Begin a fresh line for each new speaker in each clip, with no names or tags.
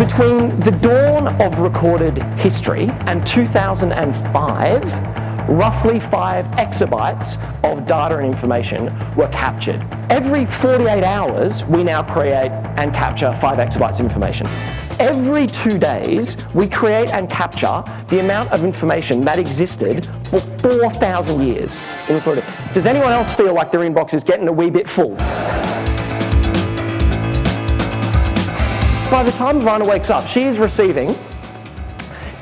Between the dawn of recorded history and 2005, roughly 5 exabytes of data and information were captured. Every 48 hours, we now create and capture 5 exabytes of information. Every 2 days, we create and capture the amount of information that existed for 4,000 years. Does anyone else feel like their inbox is getting a wee bit full? By the time Ivana wakes up, she is receiving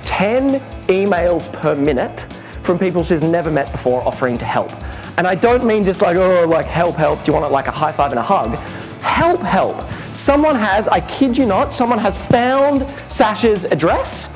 10 emails per minute from people she's never met before offering to help. And I don't mean just like, oh, like help, help, do you want like a high five and a hug? Help, help. Someone has, I kid you not, someone has found Sasha's address,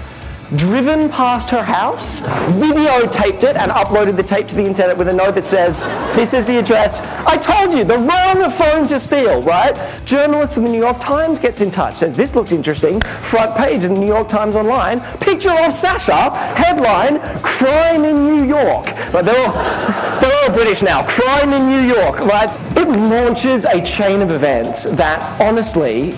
driven past her house, videotaped it and uploaded the tape to the internet with a note that says, this is the address. I told you, the wrong phone to steal, right? Journalist in the New York Times gets in touch, says, this looks interesting, front page of the New York Times Online, picture of Sasha, headline, crime in New York. But they're all British now, crime in New York, right? It launches a chain of events that honestly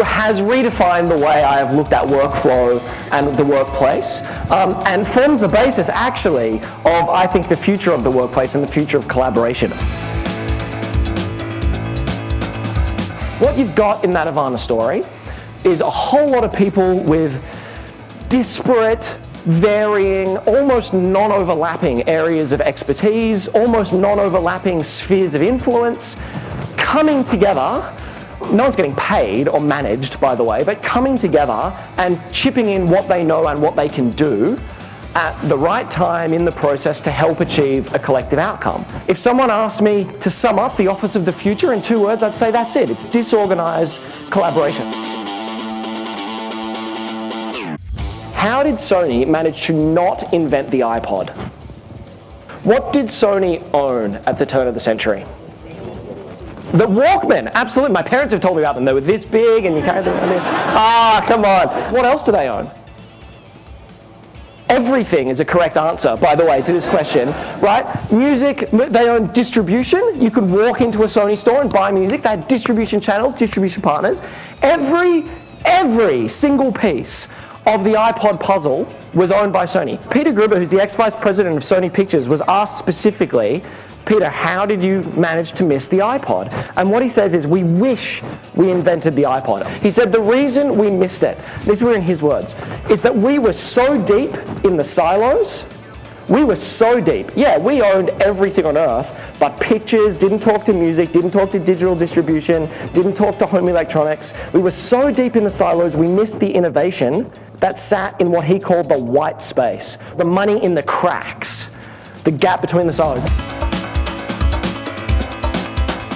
has redefined the way I have looked at workflow and the workplace, and forms the basis, actually, of, I think, the future of the workplace and the future of collaboration. What you've got in that Ivana story is a whole lot of people with disparate, varying, almost non-overlapping areas of expertise, almost non-overlapping spheres of influence, coming together. No one's getting paid or managed, by the way, but coming together and chipping in what they know and what they can do at the right time in the process to help achieve a collective outcome. If someone asked me to sum up the office of the future in 2 words, I'd say that's it. It's disorganized collaboration. How did Sony manage to not invent the iPod? What did Sony own at the turn of the century? The Walkman, absolutely. My parents have told me about them. They were this big and you carried them. Ah, come on. What else do they own? Everything is a correct answer, by the way, to this question, right? Music, they own distribution. You could walk into a Sony store and buy music. They had distribution channels, distribution partners. Every single piece of the iPod puzzle was owned by Sony. Peter Gruber, who's the ex-vice president of Sony Pictures, was asked specifically, Peter, how did you manage to miss the iPod? And what he says is, we wish we invented the iPod. He said the reason we missed it, these were in his words, is that we were so deep in the silos. We were so deep. Yeah, we owned everything on earth, but pictures didn't talk to music, didn't talk to digital distribution, didn't talk to home electronics. We were so deep in the silos, we missed the innovation that sat in what he called the white space, the money in the cracks, the gap between the silos.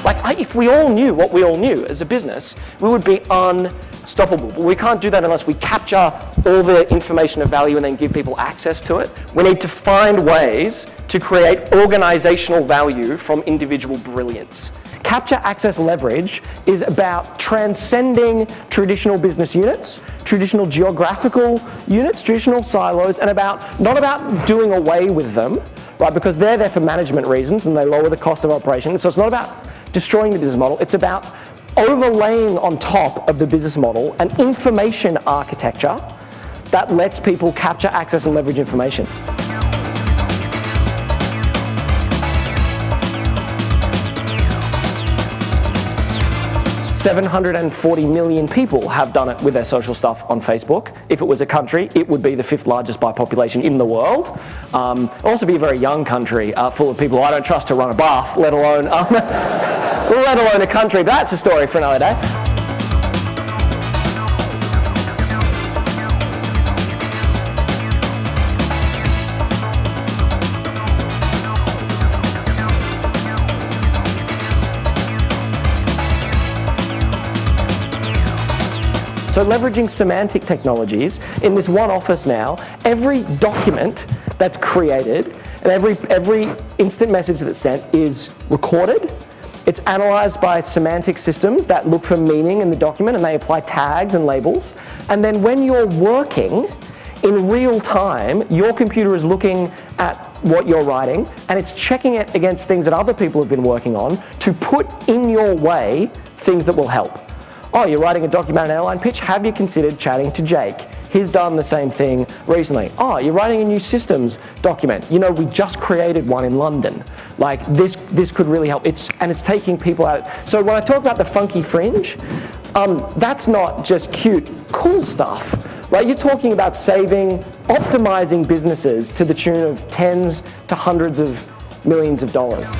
Like, if we all knew what we all knew as a business, we would be unstoppable. But we can't do that unless we capture all the information of value and then give people access to it. We need to find ways to create organizational value from individual brilliance. Capture, access, leverage is about transcending traditional business units, traditional geographical units, traditional silos, and not about doing away with them, right? Because they're there for management reasons and they lower the cost of operation. So it's not about destroying the business model, it's about overlaying on top of the business model an information architecture that lets people capture, access, and leverage information. $740 million people have done it with their social stuff on Facebook. If it was a country, it would be the 5th largest by population in the world. Also be a very young country full of people I don't trust to run a bath, let alone a country. But that's a story for another day. So leveraging semantic technologies, in this one office now, every document that's created and every instant message that's sent is recorded. It's analyzed by semantic systems that look for meaning in the document and they apply tags and labels. And then when you're working in real time, your computer is looking at what you're writing and it's checking it against things that other people have been working on to put in your way things that will help. Oh, you're writing a document about an airline pitch? Have you considered chatting to Jake? He's done the same thing recently. Oh, you're writing a new systems document. You know, we just created one in London. Like, this could really help. And it's taking people out. So when I talk about the funky fringe, that's not just cute, cool stuff, right? You're talking about optimizing businesses to the tune of tens to hundreds of millions of dollars.